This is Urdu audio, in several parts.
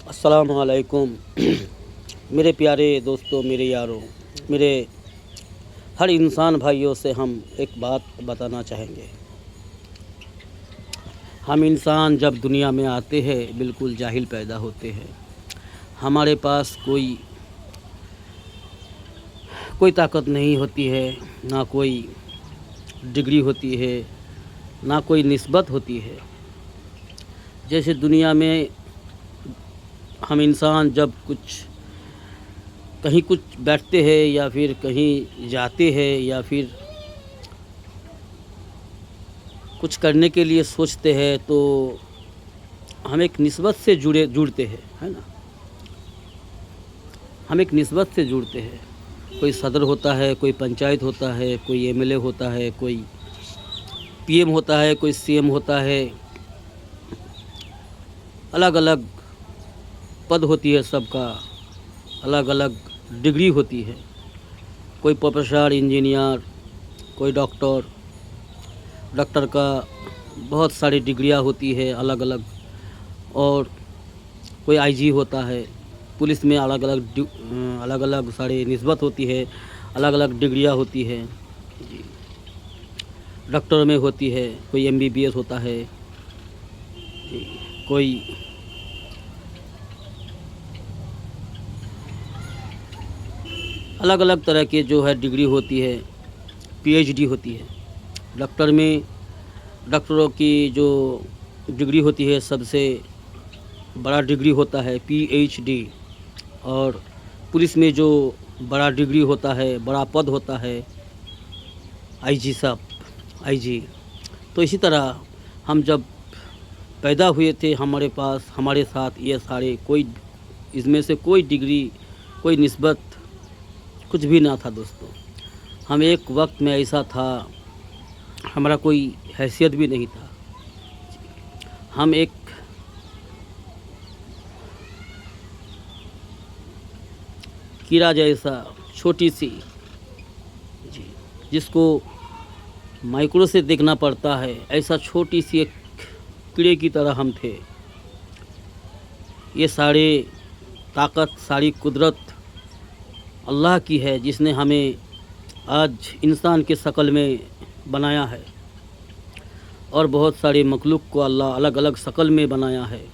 السلام علیکم میرے پیارے دوستوں، میرے یاروں، میرے ہر انسان بھائیوں سے ہم ایک بات بتانا چاہیں گے۔ ہم انسان جب دنیا میں آتے ہیں بالکل جاہل پیدا ہوتے ہیں۔ ہمارے پاس کوئی طاقت نہیں ہوتی ہے، نہ کوئی ڈگری ہوتی ہے، نہ کوئی نسبت ہوتی ہے۔ جیسے دنیا میں ہم انسان جب کہیں کچھ بیٹھتے ہیں یا پھر کہیں جاتے ہیں یا پھر کچھ کرنے کے لیے سوچتے ہیں تو ہم ایک نسبت سے جڑتے ہیں، ہے نا؟ ہم ایک نسبت سے جڑتے ہیں۔ کوئی صدر ہوتا ہے، کوئی پنچایت ہوتا ہے، کوئی ایم ایل اے ہوتا ہے، کوئی پی ایم ہوتا ہے، کوئی سی ایم ہوتا ہے۔ الگ الگ پد ہوتی ہے، سب کا الگ الگ ڈگری ہوتی ہے۔ کوئی پروفیسر، انجینئر، کوئی ڈاکٹر کا بہت ساری ڈگریاں ہوتی ہے الگ الگ، اور کوئی آئی جی ہوتا ہے۔ پولیس میں الگ الگ ساری نسبت ہوتی ہے، الگ الگ ڈگریاں ہوتی ہے۔ ڈاکٹر میں ہوتی ہے، کوئی ایم بی بی ایس ہوتا ہے، کوئی الگ الگ طرح کے جو ہے ڈگری ہوتی ہے، پی ایچ ڈی ہوتی ہے۔ ڈاکٹروں کی جو ڈگری ہوتی ہے سب سے بڑا ڈگری ہوتا ہے پی ایچ ڈی، اور پولیس میں جو بڑا ڈگری ہوتا ہے، بڑا پد ہوتا ہے آئی جی صاحب، آئی جی۔ تو اسی طرح ہم جب پیدا ہوئے تھے ہمارے ساتھ یہ سارے اس میں سے کوئی ڈگری، کوئی نسبت کچھ بھی نہ تھا دوستو۔ ہم ایک وقت میں ایسا تھا، ہمارا کوئی حیثیت بھی نہیں تھا۔ ہم ایک کیڑا جیسا چھوٹی سی، جس کو مائکرو سے دیکھنا پڑتا ہے، ایسا چھوٹی سی ایک کیڑے کی طرح ہم تھے۔ یہ سارے طاقت، ساری قدرت اللہ کی ہے، جس نے ہمیں آج انسان کے شکل میں بنایا ہے، اور بہت سارے مخلوق کو اللہ الگ الگ شکل میں بنایا ہے۔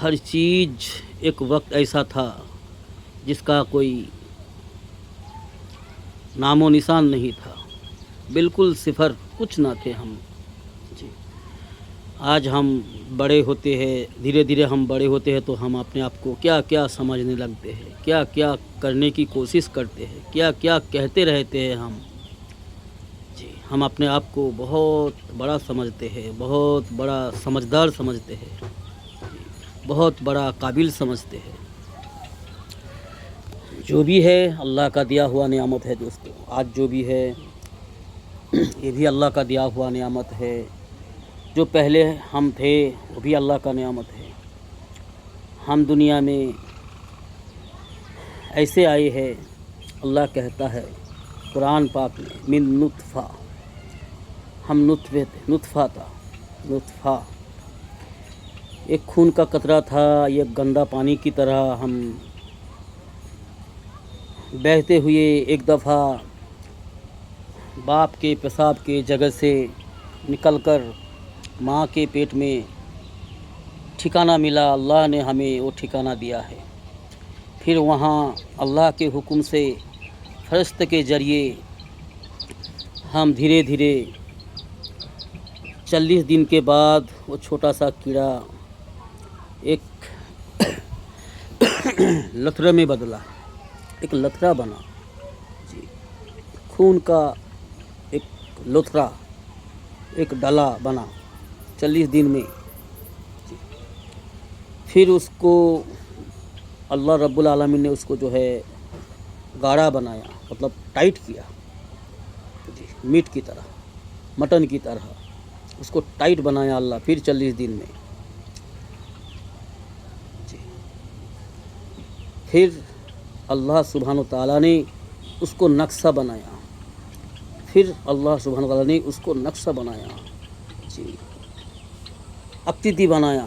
ہر چیز ایک وقت ایسا تھا جس کا کوئی نام و نشان نہیں تھا، بالکل صفر، کچھ نہ تھے ہم۔ آج ہم بڑے ہوتے ہیں، دھیرے دھیرے ہم بڑے ہوتے ہیں تو ہم اپنے آپ کو کیا کیا سمجھنے لگتے ہیں، کیا کیا کرنے کی کوشش کرتے ہیں، کیا کیا کہتے رہتے ہیں ہم اپنے آپ کو بہت بڑا سمجھتے ہیں، بہت بڑا سمجھدار سمجھتے ہیں، بہت بڑا قابل سمجھتے ہیں۔ جو بھی ہے اللہ کا دیا ہوا نعمت ہے دوستو۔ آج جو بھی ہے یہ بھی اللہ کا دیا ہوا نعمت ہے۔ جو پہلے ہم تھے وہ بھی اللہ کا نعمت ہے۔ ہم دنیا میں ایسے آئے ہیں، اللہ کہتا ہے قرآن پاک میں، من نطفہ، ہم نطفہ تھا، نطفہ ایک خون کا قطرہ تھا، ایک گندا پانی کی طرح ہم بہتے ہوئے ایک دفعہ باپ کے پیشاب کے جگہ سے نکل کر ماں کے پیٹ میں ٹھکانہ ملا۔ اللہ نے ہمیں وہ ٹھکانہ دیا ہے۔ پھر وہاں اللہ کے حکم سے فرشتے کے ذریعے ہم دھیرے دھیرے 40 دن کے بعد وہ چھوٹا سا کیڑا ایک لتھڑے میں بدلا، ایک لتھڑا بنا، خون کا ایک لتھڑا، ایک ڈلا بنا 40 دن میں۔ پھر اس کو اللہ رب العالمین نے اس کو جو ہے گاڑھا بنایا، مطلب ٹائٹ کیا، میٹ کی طرح، مٹن کی طرح اس کو ٹائٹ بنایا اللہ، پھر 40 دن میں۔ پھر اللہ سبحانہ وتعالیٰ نے اس کو نقشہ بنایا، پھر اللہ سبحانہ وتعالیٰ نے اس کو نقشہ بنایا، آکرتی بنایا،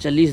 40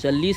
40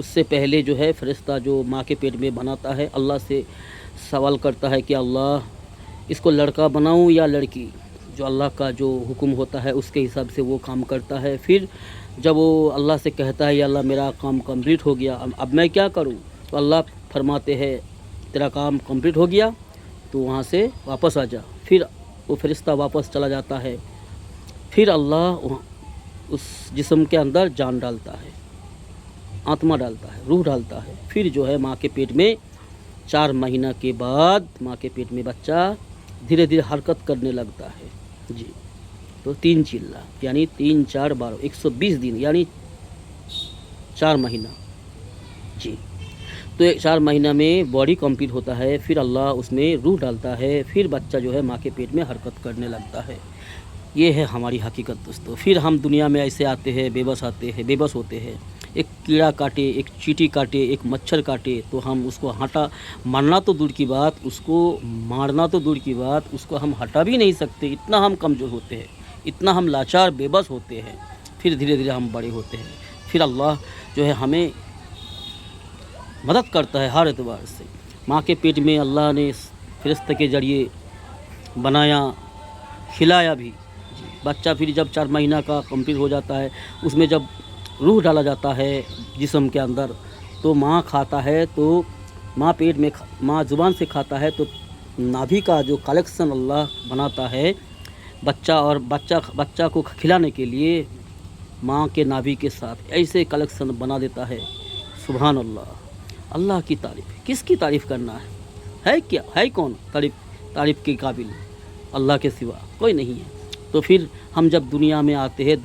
اس سے پہلے جو ہے فرشتہ جو ماں کے پیٹ میں بناتا ہے اللہ سے سوال کرتا ہے کہ اللہ اس کو لڑکا بناؤں یا لڑکی، جو اللہ کا جو حکم ہوتا ہے اس کے حساب سے وہ کام کرتا ہے۔ پھر جب وہ اللہ سے کہتا ہے یا اللہ میرا کام کمپلیٹ ہو گیا، اب میں کیا کروں، تو اللہ فرماتے ہیں تیرا کام کمپلیٹ ہو گیا تو وہاں سے واپس آ جا۔ پھر وہ فرشتہ واپس چلا جاتا ہے، پھر اللہ اس جسم کے اندر جان ڈالتا ہے، آتما ڈالتا ہے، روح ڈالتا ہے۔ پھر جو ہے ماں کے پیٹ میں 4 مہینہ کے بعد ماں کے پیٹ میں بچہ دھیرے دھیرے حرکت کرنے لگتا ہے جی۔ تو 3 چلہ یعنی 3 4 12 120 دن یعنی 4 مہینہ جی۔ تو 4 مہینہ میں باڈی کمپلیٹ ہوتا ہے، پھر اللہ اس میں روح ڈالتا ہے، پھر بچہ جو ہے ماں کے پیٹ میں حرکت کرنے لگتا ہے۔ یہ ہے ہماری حقیقت دوستو۔ پھر ہم دنیا میں ایسے آتے ہیں، بے بس ہوتے ہیں، ایک کیڑا کاٹے، ایک چیٹی کاٹے، ایک مچھر کاٹے تو ہم اس کو مرنا تو دور کی بات، اس کو مارنا تو دور کی بات، اس کو ہم ہٹا بھی نہیں سکتے، اتنا ہم کمزور ہوتے ہیں، اتنا ہم لاچار بے بس ہوتے ہیں۔ پھر دھیرے دھیرے ہم بڑے ہوتے ہیں، پھر اللہ جو ہے ہمیں مدد کرتا ہے ہر اعتبار سے۔ ماں کے پیٹ میں اللہ نے فرشتے کے ذریعے بنایا، کھلایا بھی جی۔ بچہ پھر جب 4 مہینہ کا کمپلیٹ ہو جاتا ہے، اس میں جب روح ڈالا جاتا ہے جسم کے اندر، تو ماں کھاتا ہے، تو ماں پیٹ میں ماں زبان سے کھاتا ہے، تو نابھی کا جو کلیکشن اللہ بناتا ہے بچہ کو کھلانے کے لیے ماں کے نابھی کے ساتھ ایسے کلیکشن بنا دیتا ہے۔ سبحان اللہ، اللہ کی تعریف، کس کی تعریف کرنا ہے کیا ہے کون تعریف کے قابل؟ اللہ کے سوا کوئی نہیں ہے۔ تو پھر ہم جب دنیا میں آتے ہیں،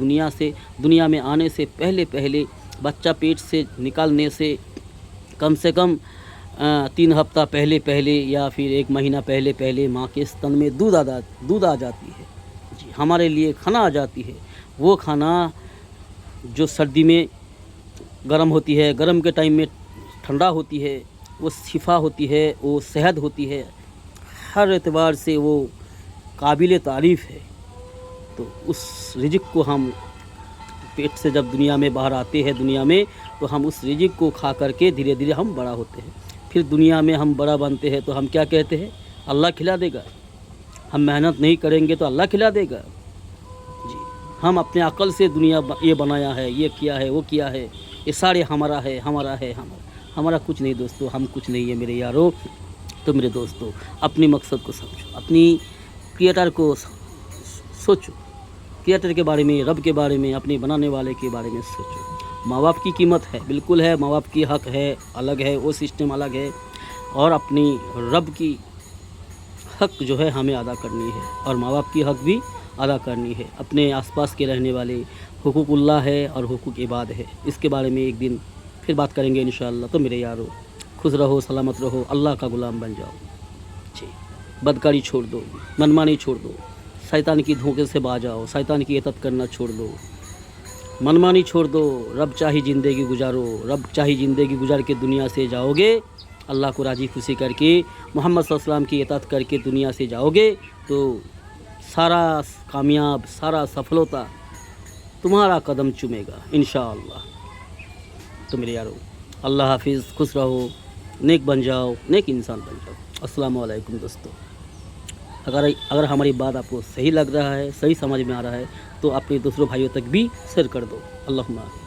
دنیا میں آنے سے پہلے بچہ پیٹ سے نکالنے سے کم 3 ہفتہ پہلے یا پھر 1 مہینہ پہلے ماں کے ستن میں دودھ آ جاتی ہے جی۔ ہمارے لیے کھانا آ جاتی ہے، وہ کھانا جو سردی میں گرم ہوتی ہے، گرم کے ٹائم میں ٹھنڈا ہوتی ہے، وہ شفا ہوتی ہے، وہ صحت ہوتی ہے، ہر اعتبار سے وہ قابل تعریف ہے۔ تو اس رزق کو ہم پیٹ سے جب دنیا میں باہر آتے ہیں تو ہم اس رزق کو کھا کر کے دھیرے دھیرے ہم بڑا ہوتے ہیں۔ پھر دنیا میں ہم بڑا بنتے ہیں تو ہم کیا کہتے ہیں؟ اللہ کھلا دے گا۔ ہم محنت نہیں کریں گے تو اللہ کھلا دے گا جی۔ ہم اپنے عقل سے دنیا یہ بنایا ہے، یہ کیا ہے، وہ کیا ہے، یہ سارے ہمارا کچھ نہیں دوستو، ہم کچھ نہیں ہے میرے یارو۔ تو میرے دوستو اپنی مقصد کو سمجھو، اپنی کریٹر کو سوچو، کریٹر کے بارے میں، رب کے بارے میں، اپنے بنانے والے کے بارے میں سوچو۔ ماں باپ کی قیمت ہے، بالکل ہے، ماں باپ کی حق ہے، الگ ہے، وہ سسٹم الگ ہے، اور اپنی رب کی حق جو ہے ہمیں ادا کرنی ہے، اور ماں باپ کی حق بھی ادا کرنی ہے۔ اپنے آس پاس کے رہنے والے حقوق اللہ ہے اور حقوق عباد ہے، اس کے بارے میں ایک دن پھر بات کریں گے انشاءاللہ۔ تو میرے یارو خوش رہو، سلامت رہو، اللہ کا غلام بن جاؤ جی۔ بدکاری چھوڑ دو، منمانی چھوڑ دو، شیطان کی دھوکے سے باز آؤ، شیطان کی اطاعت کرنا چھوڑ دو، منمانی چھوڑ دو، رب چاہی زندگی گزارو، رب چاہی زندگی گزار کے دنیا سے جاؤ گے، اللہ کو راضی خوشی کر کے، محمد صلی اللہ علیہ وسلم کی اطاعت کر کے دنیا سے جاؤ گے، تو سارا کامیاب، سارا سفلتا تمہارا قدم چومے گا انشاءاللہ۔ تو میرے یارو اللہ حافظ، خوش رہو، نیک بن جاؤ، نیک انسان بن جاؤ۔ السلام علیکم دوستو۔ اگر ہماری بات آپ کو صحیح لگ رہا ہے، صحیح سمجھ میں آ رہا ہے، تو اپنے دوسروں بھائیوں تک بھی شیئر کر دو۔ اللہم آمین۔